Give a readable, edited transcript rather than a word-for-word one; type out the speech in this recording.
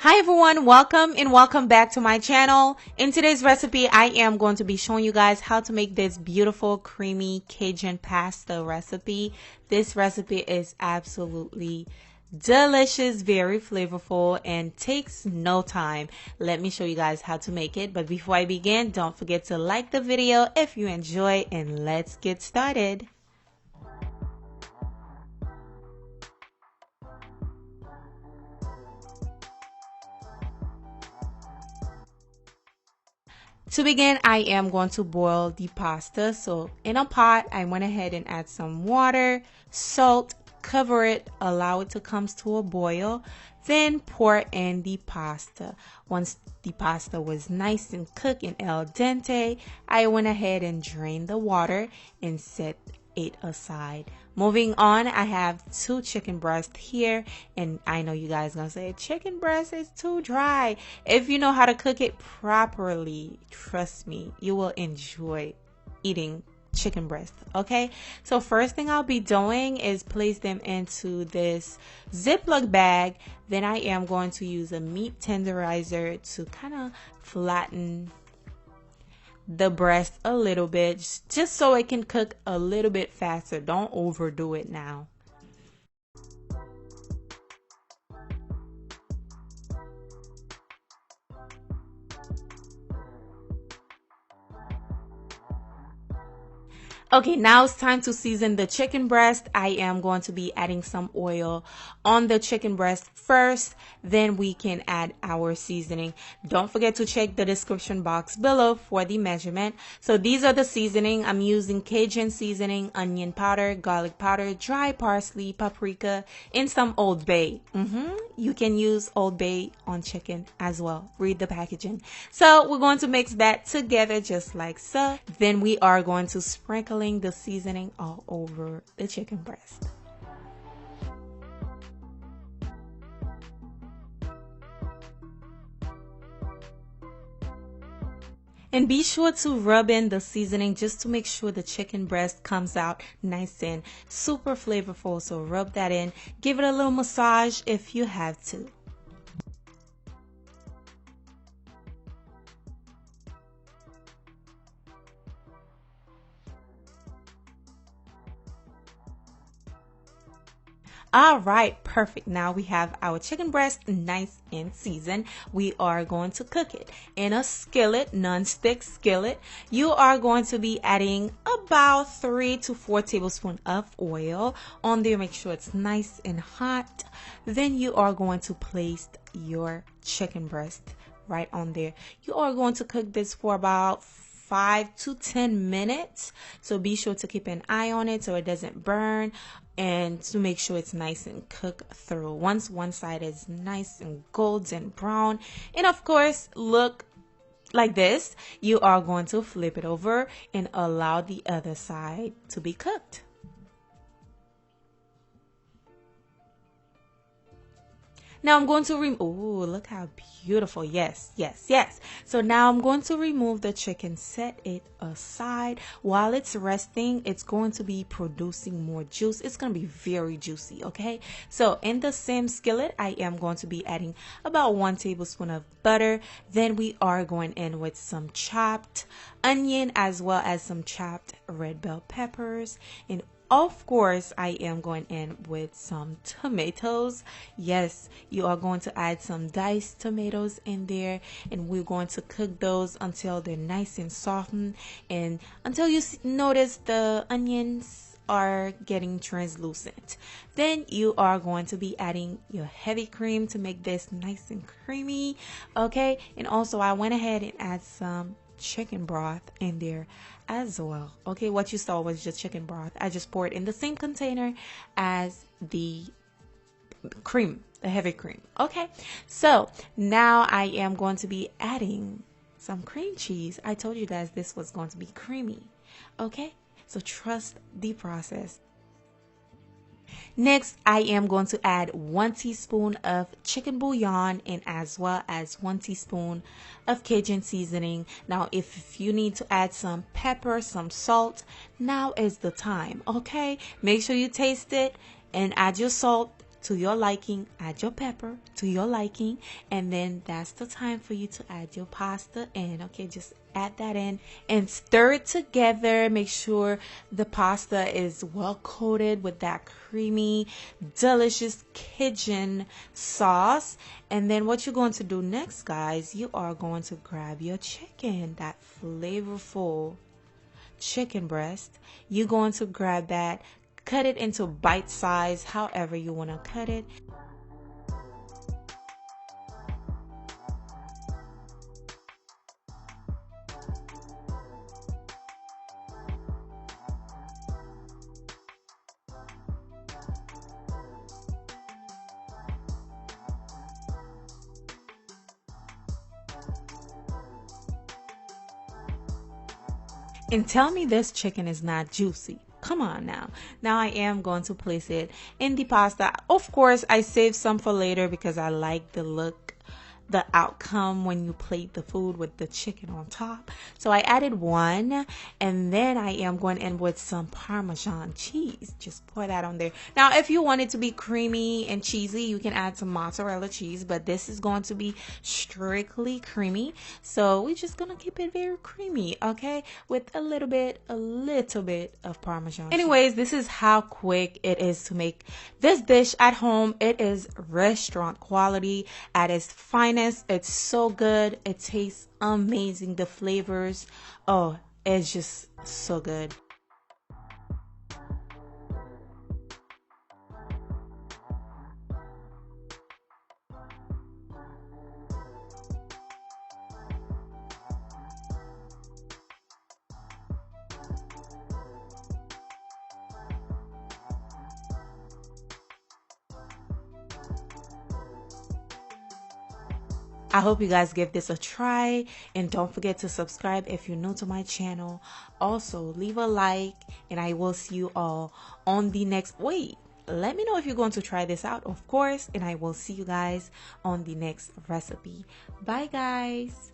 Hi everyone, welcome and welcome back to my channel. In today's recipe, I am going to be showing you guys how to make this beautiful creamy Cajun pasta recipe. This recipe is absolutely delicious, very flavorful, and takes no time. Let me show you guys how to make it. But before I begin, don't forget to like the video if you enjoy, and let's get started. To begin, I am going to boil the pasta. So in a pot, I went ahead and add some water, salt, cover it, allow it to come to a boil, then pour in the pasta. Once the pasta was nice and cooked and al dente, I went ahead and drained the water and set it aside. Moving on, I have 2 chicken breasts here, and I know you guys gonna say chicken breast is too dry. If you know how to cook it properly, trust me, you will enjoy eating chicken breast. Okay, so first thing I'll be doing is place them into this Ziploc bag. Then I am going to use a meat tenderizer to kind of flatten the breast a little bit, just so it can cook a little bit faster. Don't overdo it now. Okay, now it's time to season the chicken breast. I am going to be adding some oil on the chicken breast first, then we can add our seasoning. Don't forget to check the description box below for the measurement. So these are the seasoning. I'm using Cajun seasoning, onion powder, garlic powder, dry parsley, paprika, and some Old Bay. You can use Old Bay on chicken as well. Read the packaging. So we're going to mix that together just like so. Then we are going to sprinkle the seasoning all over the chicken breast. And be sure to rub in the seasoning just to make sure the chicken breast comes out nice and super flavorful. So rub that in, give it a little massage if you have to. All right, perfect. Now we have our chicken breast nice and seasoned. We are going to cook it in a skillet, non-stick skillet. You are going to be adding about 3 to 4 tablespoons of oil on there. Make sure it's nice and hot. Then you are going to place your chicken breast right on there. You are going to cook this for about 5 to 10 minutes. So be sure to keep an eye on it so it doesn't burn, and to make sure it's nice and cooked through. Once one side is nice and golden brown, and of course look like this, you are going to flip it over and allow the other side to be cooked. Now I'm going to remove, oh, look how beautiful. Yes, yes, yes. So now I'm going to remove the chicken, set it aside. While it's resting, it's going to be producing more juice. It's going to be very juicy, okay? So in the same skillet, I am going to be adding about 1 tablespoon of butter. Then we are going in with some chopped onion as well as some chopped red bell peppers, and of course, I am going in with some tomatoes. Yes, you are going to add some diced tomatoes in there, and we're going to cook those until they're nice and softened, and until you notice the onions are getting translucent. Then you are going to be adding your heavy cream to make this nice and creamy. Okay, and also I went ahead and add some chicken broth in there as well. Okay, what you saw was just chicken broth. I just poured in the same container as the cream, the heavy cream. Okay, so now I am going to be adding some cream cheese. I told you guys this was going to be creamy. Okay, so trust the process. Next, I am going to add 1 teaspoon of chicken bouillon and as well as 1 teaspoon of Cajun seasoning. Now, if you need to add some pepper, some salt, now is the time, okay? Make sure you taste it and add your salt to your liking, add your pepper to your liking, and then that's the time for you to add your pasta in. Okay, just add that in and stir it together. Make sure the pasta is well coated with that creamy, delicious Cajun sauce. And then what you're going to do next, guys, you are going to grab your chicken, that flavorful chicken breast. You're going to grab that, cut it into bite size, however you want to cut it. And tell me this chicken is not juicy. Come on now. Now I am going to place it in the pasta. Of course, I saved some for later because I like the look, the outcome when you plate the food with the chicken on top. So I added one, and then I am going in with some Parmesan cheese. Just pour that on there. Now, if you want it to be creamy and cheesy, you can add some mozzarella cheese, but this is going to be strictly creamy. So we're just gonna keep it very creamy, okay? With a little bit of Parmesan. Anyways, this is how quick it is to make this dish at home. It is restaurant quality at its finest. It's so good. It tastes amazing. The flavors, oh, it's just so good. I hope you guys give this a try, and don't forget to subscribe if you're new to my channel. Also, leave a like, and I will see you all on the next. Wait, let me know if you're going to try this out, of course, and I will see you guys on the next recipe. Bye, guys.